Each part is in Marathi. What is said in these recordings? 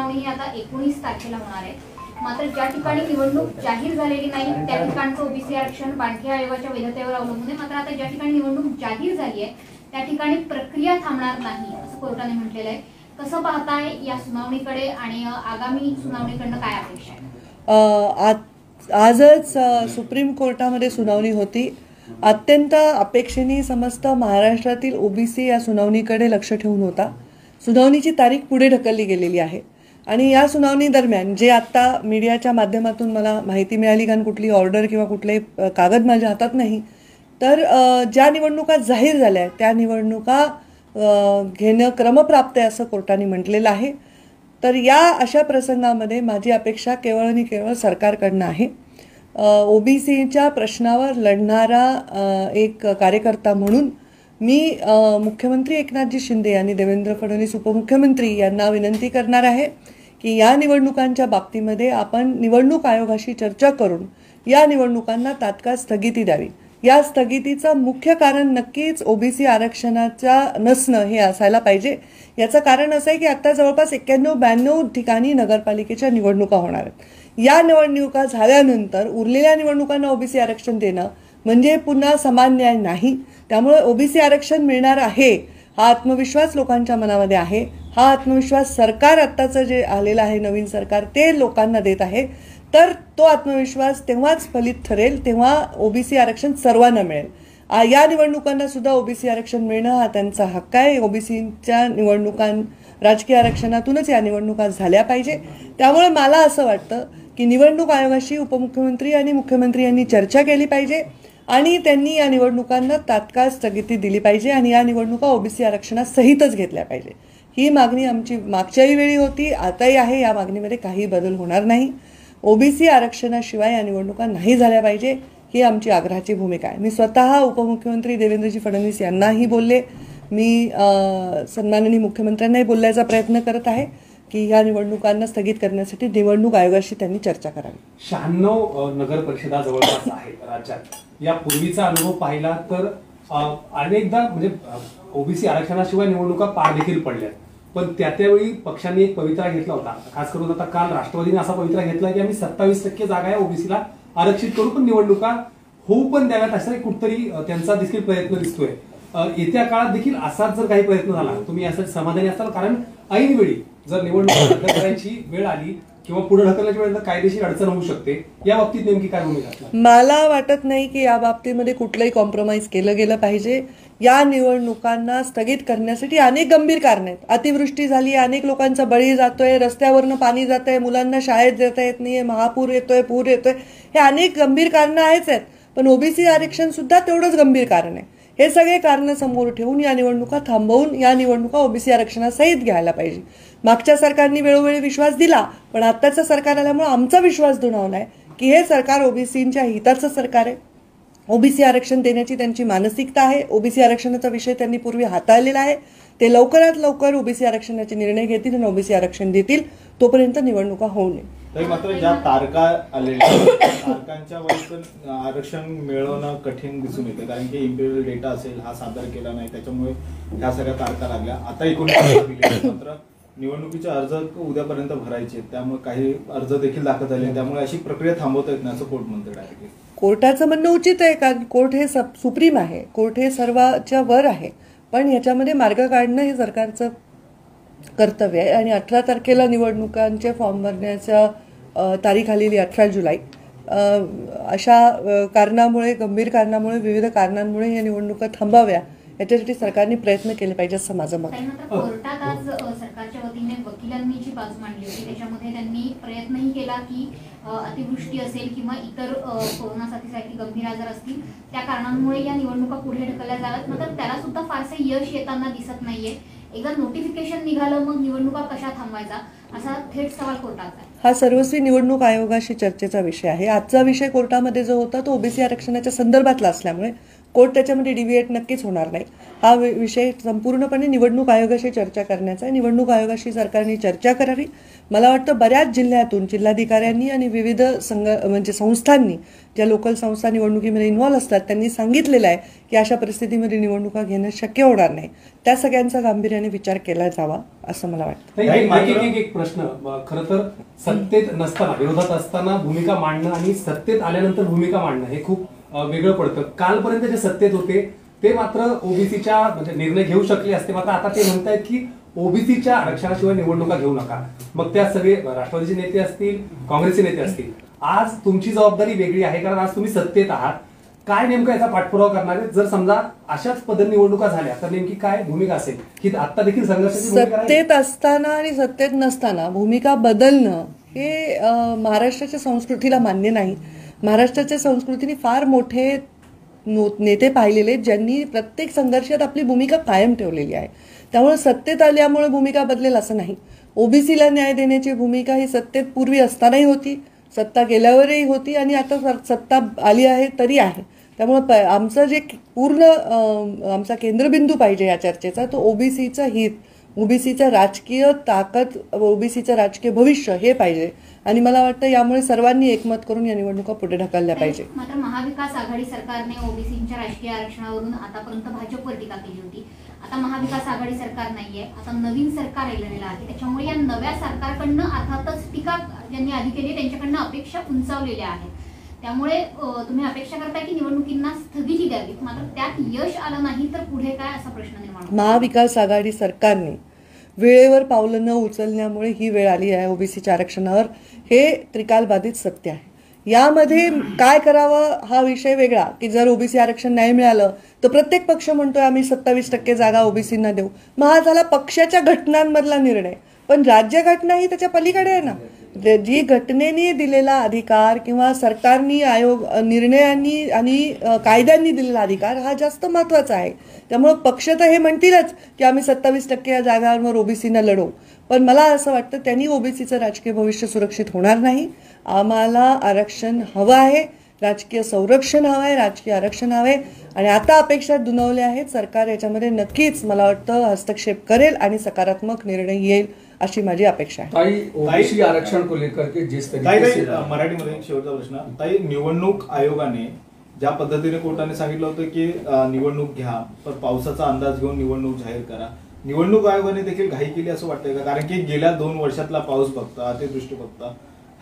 सुनावणी ही आता 19 तारखेला होणार आहे। मात्र ज्या ठिकाणी निवडणूक जाहीर झालेली नाही त्या ठिकाणचं ओबीसी आरक्षण बांधकाम आयोगाच्या वैधतेवर अवलंबून आहे। मात्र आता ज्या ठिकाणी निवडणूक जाहीर झाली आहे त्या ठिकाणी प्रक्रिया थांबणार नाही असं कोर्टाने म्हटलेलं आहे। कसं पाहताय या सुनावणीकडे आणि आगामी सुनावणीकडनं काय अपेक्षा आहे? आजच सुप्रीम कोर्टामध्ये सुनावणी होती। अत्यंत अपेक्षेने समस्त महाराष्ट्रातील ओबीसी या सुनावणीकडे लक्ष ठेवून होता। सुनावणीची तारीख पुढे ढकलली गेलेली आहे आणि या सुनावणी दरम्यान जे आता मीडियाच्या माध्यमातून मला माहिती मिळाली, कारण कुठली ऑर्डर किंवा कुठले कागद माझ्या हातात नाही, तर ज्या निवडणुका जाहीर झाल्या त्या निवडणुका घेणं क्रमप्राप्त आहे असं कोर्टाने म्हटलेलं आहे। तर या अशा प्रसंगामध्ये माझी अपेक्षा केवळ आणि केवळ सरकारकडनं आहे। ओबीसीच्या प्रश्नावर लढणारा एक कार्यकर्ता म्हणून मी मुख्यमंत्री एकनाथजी शिंदे आणि देवेंद्र फडणवीस उपमुख्यमंत्री यांना विनंती करणार आहे की या निवडणुकांच्या बाबतीमध्ये आपण निवडणूक आयोगाशी चर्चा करून या निवडणुकांना तात्काळ स्थगिती द्यावी। या स्थगितीचं मुख्य कारण नक्कीच ओबीसी आरक्षणाचा नसणं हे असायला पाहिजे। याचं कारण असं आहे की आता जवळपास 91-92 ठिकाणी नगरपालिकेच्या निवडणुका होणार आहेत। या निवडणुका झाल्यानंतर उरलेल्या निवडणुकांना ओबीसी आरक्षण देणं म्हणजे पुन्हा समान न्याय नाही। त्यामुळे ओबीसी आरक्षण मिळणार आहे हा आत्मविश्वास लोकांच्या मनामध्ये आहे। हा आत्मविश्वास सरकार आत्ताचं जे आलेलं आहे नवीन सरकार ते लोकांना देत आहे। तर तो आत्मविश्वास तेव्हाच फलित ठरेल तेव्हा ओबीसी आरक्षण सर्वांना मिळेल। या निवडणुकांना सुद्धा ओबीसी आरक्षण मिळणं हा त्यांचा हक्क आहे। ओबीसीच्या राजकीय आरक्षणातूनच या निवडणुका झाल्या पाहिजे। त्यामुळे मला असं वाटतं की निवडणूक आयोगाशी उपमुख्यमंत्री आणि मुख्यमंत्री यांनी चर्चा केली पाहिजे आणि त्यांनी या निवडणुकांना तात्काळ स्थगिती दिली पाहिजे आणि या निवडणुका ओबीसी आरक्षणासहितच घेतल्या पाहिजे। ही मागणी आमची मागच्याही वेळी होती, आताही आहे। या मागणीमध्ये काही बदल होणार नाही। ओबीसी आरक्षणाशिवाय या निवडणुका नाही झाल्या पाहिजे ही आमची आग्रहाची भूमिका आहे। मी स्वतः उपमुख्यमंत्री देवेंद्रजी फडणवीस यांनाही बोलले, मी सन्माननीय मुख्यमंत्र्यांनाही बोलण्याचा प्रयत्न करत आहे की या निवडणुकांना स्थगित करण्यासाठी निवडणूक आयोगाशी त्यांनी चर्चा करावी। 96 नगर परिषदा जवळपास आहेत राज्यात। या पूर्वीचा अनुभव पाहिला तर अनेकदा म्हणजे ओबीसी आरक्षणाशिवाय निवडणुका पार देखील पडल्या, पण त्यावेळी पक्षांनी एक पवित्रा घेतला होता। खास करून आता काल राष्ट्रवादीने असा पवित्रा घेतला की आम्ही 27% जागा या ओबीसीला आरक्षित करू, पण निवडणुका होऊ पण द्याव्यात असा कुठतरी त्यांचा देखील प्रयत्न दिसतोय। येत्या काळात देखील असाच जर काही प्रयत्न झाला तुम्ही यासाठी समाधानी असाल? कारण ऐन वेळी जर निवडणूक रद्द करायची वेळ आली किंवा पुढे ढकलण्याची वेळ कायदेशीर अडचण होऊ शकते। या बाबतीत नेमकी काय भूमिका? मला वाटत नाही की या बाबतीमध्ये कुठलंही कॉम्प्रोमाइज केलं गेलं पाहिजे। या निवडणुकांना स्थगित करण्यासाठी अनेक गंभीर कारण आहेत। अतिवृष्टी झाली, अनेक लोकांचा बळी जातोय, रस्त्यावरनं पाणी जातंय, मुलांना शाळेत जाता येत नाहीये, महापूर येतोय, पूर येतोय, हे अनेक गंभीर कारणं आहेत। पण ओबीसी आरक्षण सुद्धा तेवढंच गंभीर कारण आहे। हे सगळे कारण समोर ठेवून या निवडणुका थांबवून या निवडणुका ओबीसी आरक्षणासहित घ्यायला पाहिजे। मागच्या सरकारने वेळोवेळी विश्वास दिला, पण आत्ताचं सरकार आल्यामुळे आमचा विश्वास दुणावलाय की हे सरकार ओबीसींच्या हिताचं सरकार आहे। ओबीसी आरक्षण देण्याची त्यांची मानसिकता आहे। ओबीसी आरक्षणाचा विषय त्यांनी पूर्वी हाताळलेला आहे। ते लवकरात लवकर ओबीसी आरक्षणाचे निर्णय घेतील आणि ओबीसी आरक्षण देतील, तोपर्यंत निवडणुका होऊ नये। तरी मात्र ज्या तारखा आलेल्या तारखांच्या वरती आरक्षण मिळवणं कठीण दिसून येते, कारण की इम्पिरियल डेटा असेल हा सादर केला नाही, त्याच्यामुळे ह्या सगळ्या तारखा लागल्या। आता 19 मात्र निवडणुकीचे अर्ज उद्यापर्यंत भरायचे, त्यामुळे काही अर्ज देखील दाखल झाले, त्यामुळे अशी प्रक्रिया थांबवता येत नाही असं कोर्ट म्हणतं डायरेक्टली। कोर्टाचं म्हणणं उचित आहे, कारण कोर्ट हे सुप्रीम आहे, कोर्ट हे सर्वाच्या वर आहे, पण याच्यामध्ये मार्ग काढणं हे सरकारचं कर्तव्य आहे। आणि 18 तारखेला निवडणुकांचे फॉर्म भरण्याच्या तारीख आलेली 18 जुलै। अशा कारणामुळे, गंभीर कारणामुळे, विविध कारणांमुळे या निवडणुका थांबाव्या याच्यासाठी सरकारने प्रयत्न केले पाहिजे असं माझं मत आहे। कोर्टात आज सरकारच्या वतीने वकिलांनी जी बाजू मांडली होती त्याच्यामध्ये त्यांनी प्रयत्नही केला की अतिवृष्टी असेल किंवा इतर कोरोना साथीसारखी गंभीर आजार असतील त्या कारणांमुळे या निवडणुका पुढे ढकलल्या जाव्यात, मात्र त्याला सुद्धा फारसे यश येताना दिसत नाहीये। एकदा नोटिफिकेशन निघालं मग निवडणुका कशा थांबवायचा असा थेट सवाल कोर्टाचा आहे। हा सर्वस्वी निवडणूक आयोगाशी चर्चेचा विषय आहे। आजचा विषय कोर्टामध्ये जो होता तो ओबीसी आरक्षणाच्या संदर्भातला असल्यामुळे कोर्ट त्याच्यामध्ये डिव्हिएट नक्कीच होणार नाही। हा विषय संपूर्णपणे निवडणूक आयोगाशी चर्चा करण्याचा आहे। निवडणूक आयोगाशी सरकारने चर्चा करावी, मला वाटतं बऱ्याच जिल्ह्यातून जिल्हाधिकाऱ्यांनी आणि विविध म्हणजे संस्थांनी, ज्या लोकल संस्था निवडणुकीमध्ये इन्व्हॉल्व्ह असतात, त्यांनी सांगितलेलं आहे की अशा परिस्थितीमध्ये निवडणुका घेणं शक्य होणार नाही. त्या सगळ्यांचा गांभीर्याने विचार केला जावा असं मला वाटतं. एक प्रश्न, खरं तर सत्तेत नसताना, विरोधात असताना भूमिका मांडणं आणि सत्तेत आल्यानंतर भूमिका मांडणं हे खूप वेगळं पडतं. कालपर्यंत जे सत्तेत होते ते मात्र ओबीसीच्या म्हणजे निर्णय घेऊ शकले असते, मात्र आता ते म्हणतायत की ओबीसीच्या आरक्षणाशिवाय निवडणुका घेऊ नका. मग त्या सगळे राष्ट्रवादीचे नेते असतील, काँग्रेसचे नेते असतील, आज तुमची जबाबदारी वेगळी आहे, कारण आज तुम्ही सत्तेत आहात. काय नेमका याचा पाठपुरावा करणार आहे? जर समजा अशाच पद्धती निवडणुका झाल्या तर नेमकी काय भूमिका असेल? की आता देखील संघर्षाची भूमिका सत्तेत असताना आणि सत्तेत नसताना भूमिका बदलणं हे महाराष्ट्राच्या संस्कृतीला मान्य नाही. महाराष्ट्राच्या संस्कृतीने फार मोठे नेते पाहिलेले ज्यांनी प्रत्येक संघर्षात आपली भूमिका कायम ठेवलेली आहे. त्यामुळे सत्तेत आल्यामुळे भूमिका बदलेल असं नाही. ओबीसीला न्याय देण्याची भूमिका ही सत्तेत पूर्वी असतानाही होती, सत्ता गेल्यावरही होती आणि आता सत्ता आली आहे तरी आहे. त्यामुळे आमचं जे पूर्ण आमचा केंद्रबिंदू पाहिजे या चर्चेचा तो ओबीसीचं हित, ओबीसीचं राजकीय ताकद, ओबीसीचं राजकीय भविष्य हे पाहिजे. आणि मला वाटतं यामुळे सर्वांनी एकमत करून या निवडणुका पुढे ढकलल्या पाहिजे. मात्र महाविकास आघाडी सरकारने ओबीसीच्या राजकीय आरक्षणावरून आतापर्यंत भाजपवर टीका केली होती. आता महाविकास आघाडी सरकार नाहीये, आता नवीन सरकार आलेलं आहे. त्याच्यामुळे या नव्या सरकारकडनं अर्थातच टीका ज्यांनी आधी केली त्यांच्याकडनं अपेक्षा उंचावलेल्या आहेत. त्यामुळे तुम्ही अपेक्षा करताय की निवडणुकींना स्थगिती द्यावी, मात्र त्यात यश आलं नाही तर पुढे काय असा प्रश्न निर्माण होतो. महाविकास आघाडी सरकारने वेळेवर पावलं न उचलण्यामुळे ही वेळ आली आहे ओबीसीच्या आरक्षणावर, हे त्रिकालबाधित सत्य आहे. यामध्ये काय करावं हा विषय वेगळा, की जर ओबीसी आरक्षण नाही मिळालं तर प्रत्येक पक्ष म्हणतोय आम्ही 27% जागा ओबीसींना देऊ. मग हा झाला पक्षाच्या घटनांमधला निर्णय, पण राज्य घटना ही त्याच्या पलीकडे आहे ना. जी घटनेने दिलेला अधिकार किंवा सरकारनी निर्णयांनी आणि कायद्यांनी दिलेला अधिकार हा जास्त महत्वाचा आहे. त्यामुळे पक्ष तर हे म्हणतीलच की आम्ही 27% या जागांवर ओबीसीना लढवू, पण मला असं वाटतं त्यांनी ओबीसीचं राजकीय भविष्य सुरक्षित होणार नाही. आम्हाला आरक्षण हवं आहे, राजकीय संरक्षण हवं आहे, राजकीय आरक्षण हवं आहे. आणि आता अपेक्षा दुणवल्या आहेत. सरकार याच्यामध्ये नक्कीच मला वाटतं हस्तक्षेप करेल आणि सकारात्मक निर्णय येईल अशी माझी अपेक्षा आहे. ओबीसी आरक्षण को लेकर के जिस तरीके से मराठीमध्ये शेवटचा प्रश्न, ताई, निवडणूक आयोगाने ज्या पद्धतीने कोर्टाने सांगितलं होतं की निवडणूक घ्या पण पावसाचा अंदाज घेऊन निवडणूक जाहीर करा, निवडणूक आयोगाने देखील घाई केली असं वाटतंय का? कारण की गेल्या 2 वर्षातला पाऊस बघता, अतिवृष्टी बघता,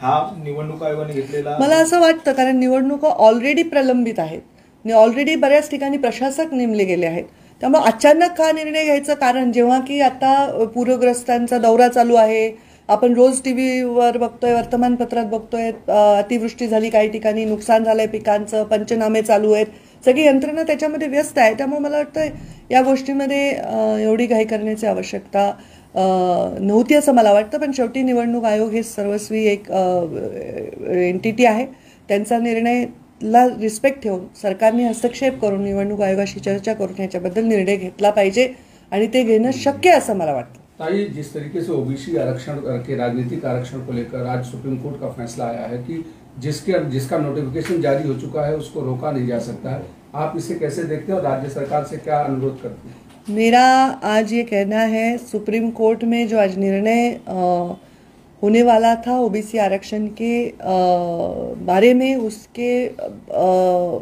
हा निवडणूक आयोगाने घेतलेला, मला असं वाटतं कारण निवडणुका ऑलरेडी प्रलंबित आहेत, ऑलरेडी बऱ्याच ठिकाणी प्रशासक नेमले गेले आहेत. त्यामुळे अचानक हा निर्णय घ्यायचं कारण, जेव्हा की आता पूरग्रस्तांचा दौरा चालू आहे, आपण रोज टीव्हीवर बघतोय, वर्तमानपत्रात बघतोय, अतिवृष्टी झाली, काही ठिकाणी नुकसान झालंय पिकांचं, पंचनामे चालू आहेत, सगळी यंत्रणा त्याच्यामध्ये व्यस्त आहे. त्यामुळे मला वाटतं या गोष्टीमध्ये एवढी घाई करण्याची आवश्यकता नव्हती असं मला वाटतं. पण शेवटी निवडणूक आयोग हे सर्वस्वी एक एंटिटी आहे. त्यांचा निर्णयला रिस्पेक्ट ठेवून सरकारने हस्तक्षेप करून निवडणूक आयोगाशी चर्चा करून याच्याबद्दल निर्णय घेतला पाहिजे आणि ते घेणं शक्य असं मला वाटतं. ताई, जिस तरीके से ओबीसी आरक्षण के राजनीतिक आरक्षण को लेकर आज सुप्रीम कोर्ट का फैसला आया है कि जिसका नोटिफिकेशन जारी हो चुका है उसको रोका नहीं जा सकता है, आप इसे कैसे देखते हैं और राज्य सरकार से क्या अनुरोध करते हैं? मेरा आज ये कहना है, सुप्रीम कोर्ट में जो आज निर्णय होने वाला था ओबीसी आरक्षण के बारे में,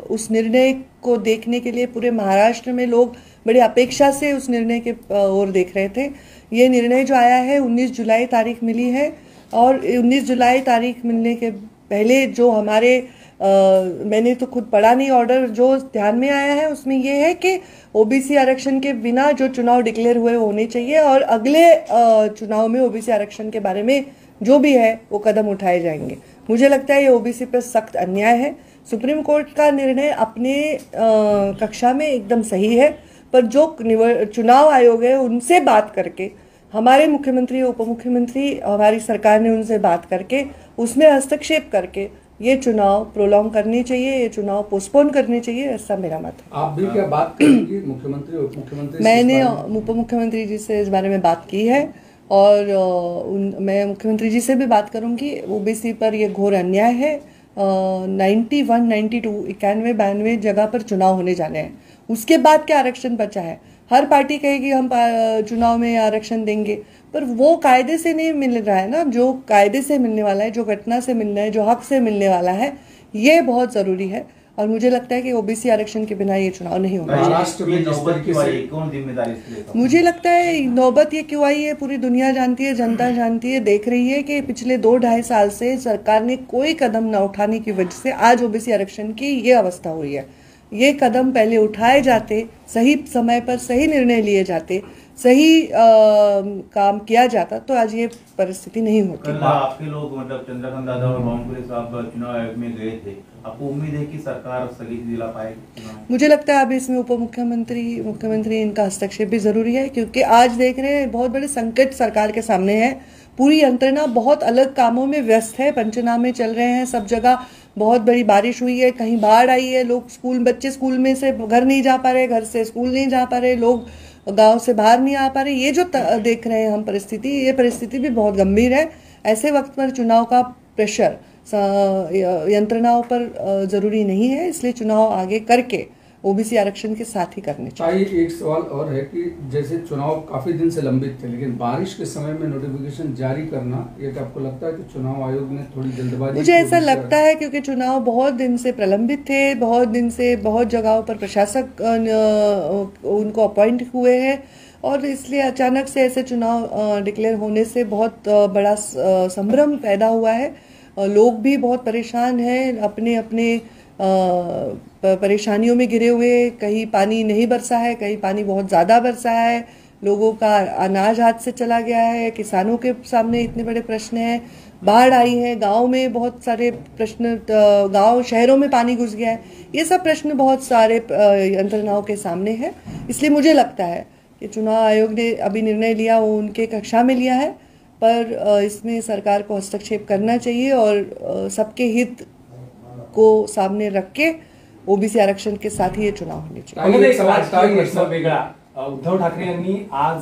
उस निर्णय को देखने के लिए पूरे महाराष्ट्र में लोग बड़ी अपेक्षा से उस निर्णय के ओर देख रहे थे. ये निर्णय जो आया है 19 जुलाई तारीख मिली है और 19 जुलाई तारीख मिलने के पहले जो हमारे मैंने तो खुद पढ़ा नहीं ऑर्डर, जो ध्यान में आया है उसमें ये है कि ओबीसी आरक्षण के बिना जो चुनाव डिक्लेयर हुए होने चाहिए और अगले चुनाव में ओबीसी आरक्षण के बारे में जो भी है वो कदम उठाए जाएंगे. मुझे लगता है ये ओबीसी पर सख्त अन्याय है. सुप्रीम कोर्ट का निर्णय अपने कक्षा में एकदम सही है, पर जो चुनाव आयोग है उनसे बात करके, हमारे मुख्यमंत्री उप मुख्यमंत्री, हमारी सरकार ने उनसे बात करके उसमें हस्तक्षेप करके ये चुनाव प्रोलॉन्ग करने चाहिए, ये चुनाव पोस्टपोन करने चाहिए, ऐसा मेरा मत है. आप भी क्या बात करेंगी मुख्यमंत्री उप मुख्यमंत्री? मैंने उप मुख्यमंत्री जी से इस बारे में बात की है और मैं मुख्यमंत्री जी से भी बात करूंगी. ओबीसी पर ये घोर अन्याय है. 91, 92, 91, 92 जगह पर चुनाव होने जाने हैं. उसके बाद क्या आरक्षण बचा है? हर पार्टी कहेगी हम चुनाव में आरक्षण देंगे. पर वो कायदे से नहीं मिल रहा है ना, जो कायदे से मिलने वाला है, जो घटना से मिलना है, जो हक से मिलने वाला है, ये बहुत ज़रूरी है। और मुझे लगता है कि ओबीसी आरक्षण के बिना ये चुनाव नहीं होगा। महाराष्ट्र में जिस तरीके से कौन जिम्मेदारी इसके लिए? मुझे लगता है नौबत ये क्यों आई है, पूरी दुनिया जानती है, जनता जानती है, देख रही है कि पिछले 2-2.5 साल से सरकार ने कोई कदम न उठाने की वजह से आज ओबीसी आरक्षण की ये अवस्था हुई है। ये कदम पहले उठाए जाते, सही समय पर सही निर्णय लिए जाते, सही काम किया जाता, तो आज ये परिस्थिति नहीं होती। कल आपके लोग मतलब चंद्रकांत दादा और बावनकुळे साहब चुनाव आयोग में गए थे, आपको उम्मीद है कि सरकार स्थगित दिला पाएगी? मुझे लगता है अब इसमें उप मुख्यमंत्री इनका हस्तक्षेप भी जरूरी है, क्योंकि आज देख रहे हैं बहुत बड़े संकट सरकार के सामने है। पूरी यंत्रणा बहुत अलग कामों में व्यस्त है, पंचनामे चल रहे हैं, सब जगह बहुत बड़ी बारिश हुई है, कहीं बाढ़ आई है, लोग बच्चे स्कूल में से घर नहीं जा पा रहे, घर से स्कूल नहीं जा पा रहे, लोग गांव से बाहर नहीं आ पा रहे। ये जो देख रहे हैं हम परिस्थिति, ये परिस्थिति भी बहुत गंभीर है। ऐसे वक्त पर चुनाव का प्रेशर यंत्रणाओं पर जरूरी नहीं है, इसलिए चुनाव आगे करके ओबीसी आरक्षण के साथ ही करने चाहिए। एक सवाल और है कि जैसे चुनाव काफी दिन से लंबित थे, लेकिन बारिश के समय में नोटिफिकेशन जारी करना, ये आपको लगता है कि चुनाव आयोग ने थोड़ी जल्दबाजी? मुझे ऐसा लगता है, क्योंकि चुनाव बहुत दिन से प्रलंबित थे, बहुत दिन से बहुत जगहों पर प्रशासक उनको अपॉइंट हुए हैं, और इसलिए अचानक से ऐसे चुनाव डिक्लेयर होने से बहुत बड़ा संभ्रम पैदा हुआ है। लोग भी बहुत परेशान हैं, अपने अपने परेशानियों में घिरे हुए। कहीं पानी नहीं बरसा है, कहीं पानी बहुत ज़्यादा बरसा है, लोगों का अनाज हाथ से चला गया है, किसानों के सामने इतने बड़े प्रश्न हैं, बाढ़ आई है, गांव में बहुत सारे प्रश्न, गांव शहरों में पानी घुस गया है, ये सब प्रश्न बहुत सारे यंत्रणाओं के सामने हैं। इसलिए मुझे लगता है कि चुनाव आयोग ने अभी निर्णय लिया, वो उनके कक्षा में लिया है, पर इसमें सरकार को हस्तक्षेप करना चाहिए और सबके हित को सामने रख के ओबीसी आरक्षण के साथ ही ये चुनाव होने चाहिए। एक राजकीय प्रश्न वेगळा, उद्धव ठाकरे यांनी आज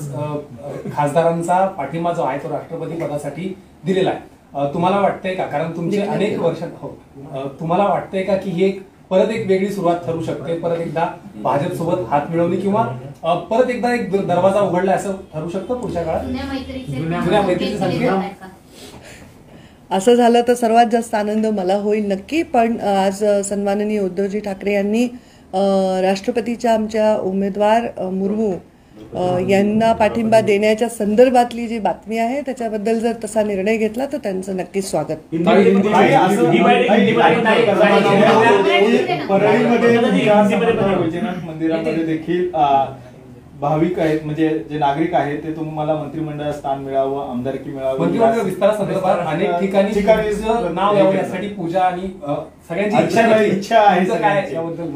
खासदारांचा पाठिंबा जो आहे तो राष्ट्रपती पदासाठी दिलेला आहे। तुम्हाला वाटतंय का, कारण तुमचे अनेक वर्ष, तुम्हाला वाटतंय का की ही एक परत एक वेगळी सुरुवात ठरू शकते, परत एकदा भाजप सोबत हात मिळवणी किंवा परत एकदा एक दरवाजा उघडला असं ठरू शकतं पुढच्या काळात? जुन्या मैत्रीचे संकेत असं झालं तर सर्वात जास्त आनंद मला होईल नक्की। पण आज सन्माननीय उद्धवजी ठाकरे यांनी राष्ट्रपतीच्या आमच्या उमेदवार मुर्मू यांना पाठिंबा देण्याच्या संदर्भातली जी बातमी आहे त्याच्याबद्दल जर तसा निर्णय घेतला तर त्यांचं नक्कीच स्वागत। मंदिरामध्ये देखील भाविक आहेत, म्हणजे जे नागरिक आहेत ते तुम्हाला मंत्रिमंडळात स्थान मिळावं, आमदारकी मिळावी, मंत्रिमंडळ विस्तारासंदर्भात अनेक ठिकाणी नाव यावं यासाठी पूजा आणि सगळ्यांची इच्छा आहे। काय याबद्दल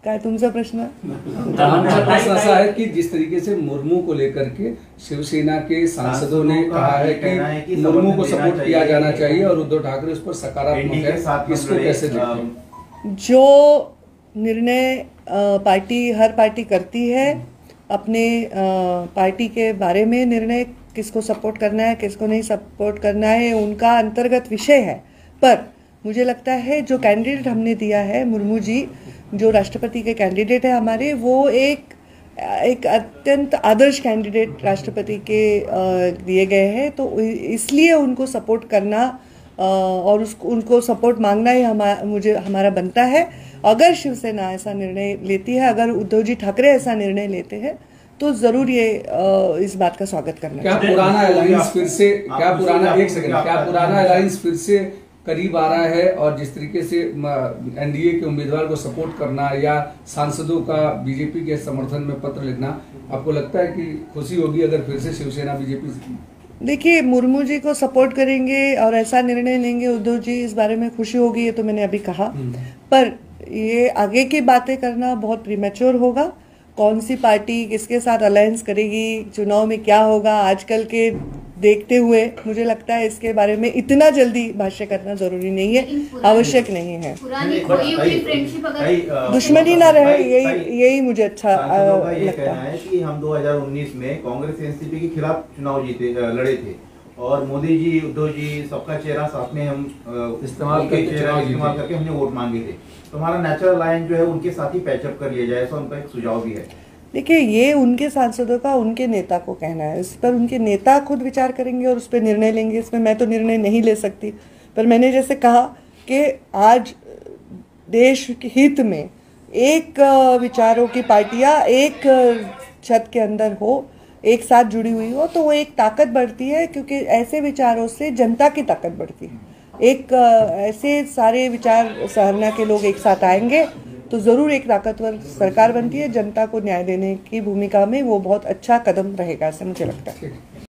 काय तुमचा प्रश्न? हमारा प्रश्न ऐसा है कि जिस तरीके से मुर्मू को लेकर के शिवसेना के सांसदों ने कहा है कि मुर्मू को सपोर्ट किया जाना चाहिए और उद्धव ठाकरे उस पर सकारात्मक है, इसको कैसे देखते हैं? जो निर्णय हर पार्टी करती है, अपने पार्टी के बारे में निर्णय किसको सपोर्ट करना है, किसको नहीं सपोर्ट करना है, उनका अंतर्गत विषय है। पर मुझे लगता है जो कैंडिडेट हमने दिया है, मुर्मू जी जो राष्ट्रपति के कैंडिडेट है हमारे, वो एक अत्यंत आदर्श कैंडिडेट राष्ट्रपति के दिए गए हैं, तो इसलिए उनको सपोर्ट करना और उनको सपोर्ट मांगना ही हमारा बनता है। अगर शिवसेना ऐसा निर्णय लेती है, अगर उद्धव जी ठाकरे ऐसा निर्णय लेते हैं, तो जरूर ये इस बात का स्वागत करना क्या पुराना अलायंस फिर से, क्या पुराना अलायंस फिर से करीब आ रहा है? और जिस तरीके से एनडीए के उम्मीदवार को सपोर्ट करना या सांसदों का बीजेपी के समर्थन में पत्र लिखना, आपको लगता है कि खुशी होगी अगर फिर से शिवसेना बीजेपी? देखिए, मुर्मू जी को सपोर्ट करेंगे और ऐसा निर्णय लेंगे उद्धव जी, इस बारे में खुशी होगी, ये तो मैंने अभी कहा। पर ये आगे की बातें करना बहुत प्रीमेच्योर होगा। कौन सी पार्टी किसके साथ अलायंस करेगी, चुनाव में क्या होगा, आजकल के देखते हुए मुझे लगता है इसके बारे में इतना जल्दी भाष्य करना जरूरी नहीं है, आवश्यक नहीं है। दुश्मनी ना रहे, यही मुझे अच्छा लगता है कि हम 2019 में कांग्रेस एनसीपी के खिलाफ चुनाव लड़े थे और मोदी जी, उद्धव जी, सबका चेहरा साथ में हम इस्तेमाल करके हमने वोट मांगे थे। तो हमारा नेचुरल लाइन जो है उनके साथ ही पैचअप कर लिया जाए, ऐसा उनका एक सुझाव भी है। देखिए, ये उनके सांसदों का उनके नेता को कहना है, इस पर उनके नेता खुद विचार करेंगे और उस पर निर्णय लेंगे। इसमें मैं तो निर्णय नहीं ले सकती। पर मैंने जैसे कहा कि आज देश के हित में एक विचारों की पार्टियां एक छत के अंदर हो, एक साथ जुड़ी हुई हो, तो वो एक ताकत बढ़ती है, क्योंकि ऐसे विचारों से जनता की ताकत बढ़ती है। एक ऐसे सारे विचार सरना के लोग एक साथ आएंगे तो ज़रूर एक ताकतवर सरकार बनती है। जनता को न्याय देने की भूमिका में वो बहुत अच्छा कदम रहेगा, ऐसा मुझे लगता है।